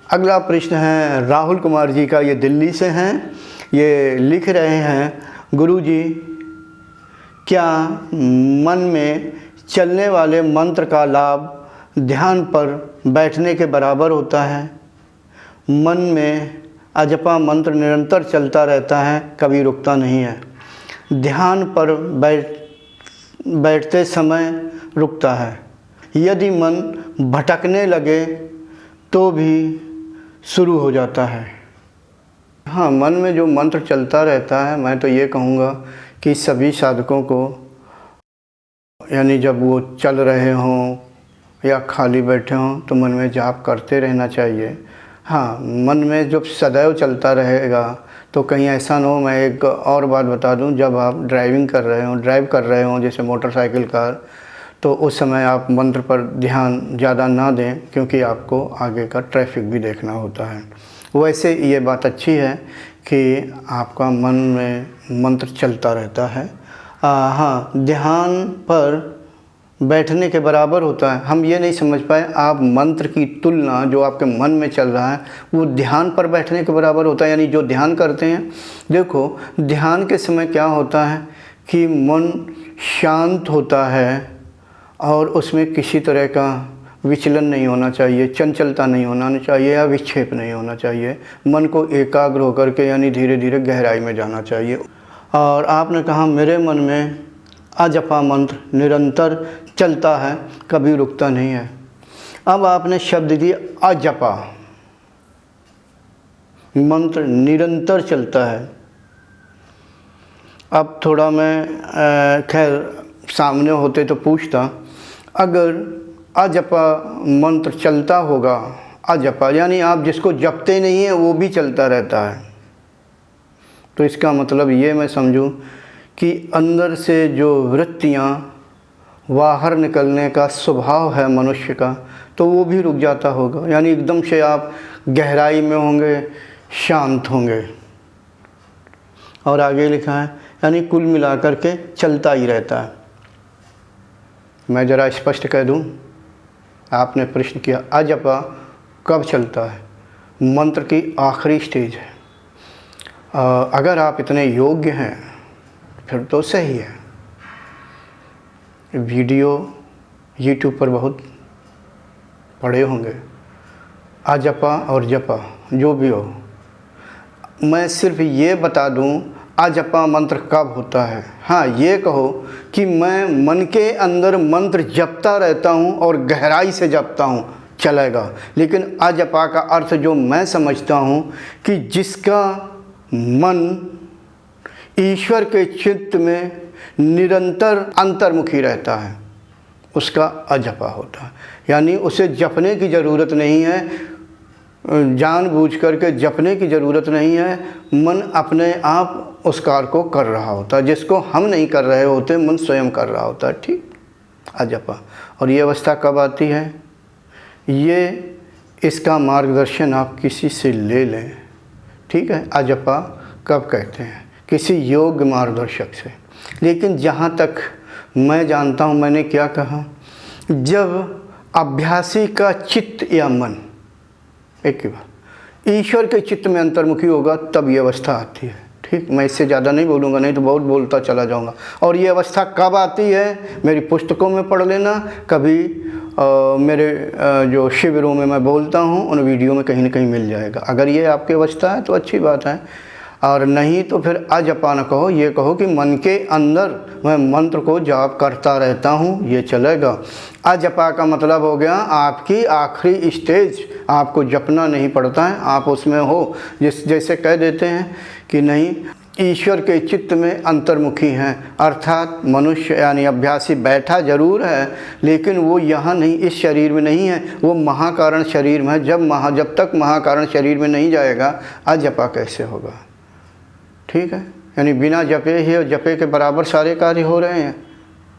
अगला प्रश्न है राहुल कुमार जी का, ये दिल्ली से हैं। ये लिख रहे हैं, गुरुजी क्या मन में चलने वाले मंत्र का लाभ ध्यान पर बैठने के बराबर होता है? मन में अजपा मंत्र निरंतर चलता रहता है, कभी रुकता नहीं है। ध्यान पर बैठते समय रुकता है। यदि मन भटकने लगे तो भी शुरू हो जाता है। हाँ, मन में जो मंत्र चलता रहता है, मैं तो ये कहूँगा कि सभी साधकों को, यानी जब वो चल रहे हों या खाली बैठे हों तो मन में जाप करते रहना चाहिए। हाँ, मन में जब सदैव चलता रहेगा तो कहीं ऐसा ना हो। मैं एक और बात बता दूं, जब आप ड्राइव कर रहे हों जैसे मोटरसाइकिल, कार, तो उस समय आप मंत्र पर ध्यान ज़्यादा ना दें, क्योंकि आपको आगे का ट्रैफिक भी देखना होता है। वैसे ये बात अच्छी है कि आपका मन में मंत्र चलता रहता है। हाँ, ध्यान पर बैठने के बराबर होता है। हम ये नहीं समझ पाए, आप मंत्र की तुलना जो आपके मन में चल रहा है वो ध्यान पर बैठने के बराबर होता है। यानी जो ध्यान करते हैं, देखो ध्यान के समय क्या होता है कि मन शांत होता है और उसमें किसी तरह का विचलन नहीं होना चाहिए, चंचलता नहीं होना चाहिए या विक्षेप नहीं होना चाहिए। मन को एकाग्र होकर के यानी धीरे धीरे गहराई में जाना चाहिए। और आपने कहा मेरे मन में अजपा मंत्र निरंतर चलता है, कभी रुकता नहीं है। अब आपने शब्द दिया अजपा मंत्र निरंतर चलता है। अब थोड़ा मैं खैर सामने होते तो पूछता, अगर अजपा मंत्र चलता होगा, अजपा यानी आप जिसको जपते नहीं हैं वो भी चलता रहता है, तो इसका मतलब ये मैं समझूं कि अंदर से जो वृत्तियाँ बाहर निकलने का स्वभाव है मनुष्य का, तो वो भी रुक जाता होगा। यानी एकदम से आप गहराई में होंगे, शांत होंगे। और आगे लिखा है यानी कुल मिलाकर के चलता ही रहता है। मैं ज़रा स्पष्ट कह दूं, आपने प्रश्न किया अजपा कब चलता है? मंत्र की आखिरी स्टेज है। अगर आप इतने योग्य हैं फिर तो सही है। वीडियो YouTube पर बहुत पड़े होंगे, अजपा और जपा जो भी हो। मैं सिर्फ ये बता दूं अजपा मंत्र कब होता है। हाँ, ये कहो कि मैं मन के अंदर मंत्र जपता रहता हूँ और गहराई से जपता हूँ, चलेगा। लेकिन अजपा का अर्थ जो मैं समझता हूँ कि जिसका मन ईश्वर के चित्त में निरंतर अंतर्मुखी रहता है, उसका अजपा होता है। यानी उसे जपने की ज़रूरत नहीं है, जानबूझ करके जपने की ज़रूरत नहीं है। मन अपने आप उस कार्य को कर रहा होता है, जिसको हम नहीं कर रहे होते, मन स्वयं कर रहा होता है। ठीक, अजपा। और ये अवस्था कब आती है? ये इसका मार्गदर्शन आप किसी से ले लें, ठीक है। अजपा कब कहते हैं? किसी योग्य मार्गदर्शक से। लेकिन जहाँ तक मैं जानता हूँ, मैंने क्या कहा, जब अभ्यासी का चित्त या मन एक ही बात ईश्वर के चित्त में अंतर्मुखी होगा, तब ये अवस्था आती है। ठीक, मैं इससे ज़्यादा नहीं बोलूँगा, नहीं तो बहुत बोलता चला जाऊँगा। और ये अवस्था कब आती है, मेरी पुस्तकों में पढ़ लेना, कभी मेरे जो शिविरों में मैं बोलता हूँ उन वीडियो में कहीं ना कहीं मिल जाएगा। अगर ये आपकी अवस्था है तो अच्छी बात है, और नहीं तो फिर अजपा न कहो, ये कहो कि मन के अंदर मैं मंत्र को जाप करता रहता हूँ, ये चलेगा। अजपा का मतलब हो गया आपकी आखिरी स्टेज, आपको जपना नहीं पड़ता है, आप उसमें हो। जैसे कह देते हैं कि नहीं, ईश्वर के चित्त में अंतर्मुखी हैं, अर्थात मनुष्य यानी अभ्यासी बैठा जरूर है, लेकिन वो यहाँ नहीं, इस शरीर में नहीं है, वो महाकारण शरीर में है। जब तक महाकारण शरीर में नहीं जाएगा, अजपा कैसे होगा? ठीक है, यानी बिना जपे ही और जपे के बराबर सारे कार्य हो रहे हैं।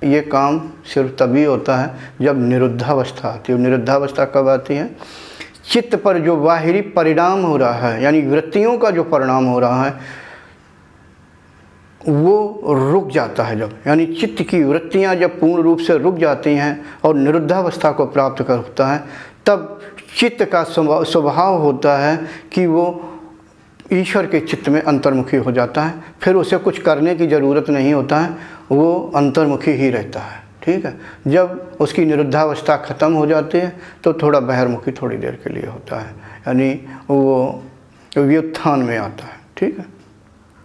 ये काम सिर्फ तभी होता है जब निरुद्धावस्था आती है। निरुद्धावस्था कब आती है? चित्त पर जो बाहरी परिणाम हो रहा है, यानी वृत्तियों का जो परिणाम हो रहा है, वो रुक जाता है जब, यानी चित्त की वृत्तियाँ जब पूर्ण रूप से रुक जाती हैं और निरुद्धावस्था को प्राप्त करता है, तब चित्त का स्वभाव होता है कि वो ईश्वर के चित्त में अंतर्मुखी हो जाता है। फिर उसे कुछ करने की ज़रूरत नहीं होता है, वो अंतर्मुखी ही रहता है। ठीक है, जब उसकी निरुद्धावस्था ख़त्म हो जाती है तो थोड़ा बहिर्मुखी थोड़ी देर के लिए होता है, यानी वो व्युत्थान में आता है। ठीक है,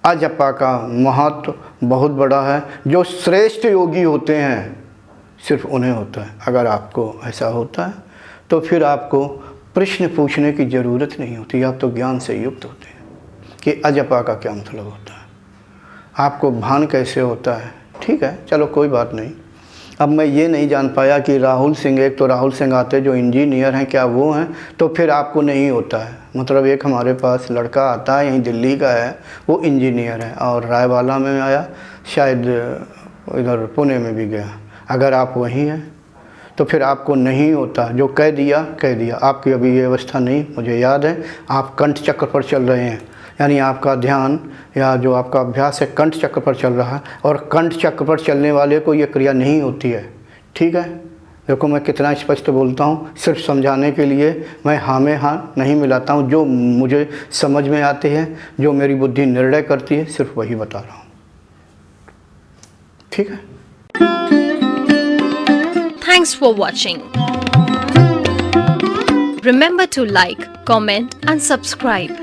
अजपा का महत्व बहुत बड़ा है। जो श्रेष्ठ योगी होते हैं सिर्फ उन्हें होता है। अगर आपको ऐसा होता है तो फिर आपको प्रश्न पूछने की ज़रूरत नहीं होती, आप तो ज्ञान से युक्त होते हैं कि अजपा का क्या मतलब होता है, आपको भान कैसे होता है। ठीक है, चलो कोई बात नहीं। अब मैं ये नहीं जान पाया कि राहुल सिंह, एक तो राहुल सिंह आते जो इंजीनियर हैं, क्या वो हैं, तो फिर आपको नहीं होता है। मतलब एक हमारे पास लड़का आता है, यहीं दिल्ली का है, वो इंजीनियर है और रायवाला में आया, शायद इधर पुणे में भी गया। अगर आप वहीं हैं तो फिर आपको नहीं होता। जो कह दिया कह दिया। आपकी अभी ये अवस्था नहीं, मुझे याद है आप कंठ चक्र पर चल रहे हैं, यानी आपका ध्यान या जो आपका अभ्यास है कंठ चक्र पर चल रहा है, और कंठ चक्र पर चलने वाले को ये क्रिया नहीं होती है। ठीक है, देखो मैं कितना स्पष्ट बोलता हूँ, सिर्फ समझाने के लिए मैं हाँ में हाँ नहीं मिलाता हूँ। जो मुझे समझ में आते हैं, जो मेरी बुद्धि निर्णय करती है, सिर्फ वही बता रहा हूँ। ठीक है, Thanks for watching. Remember to like, comment and subscribe.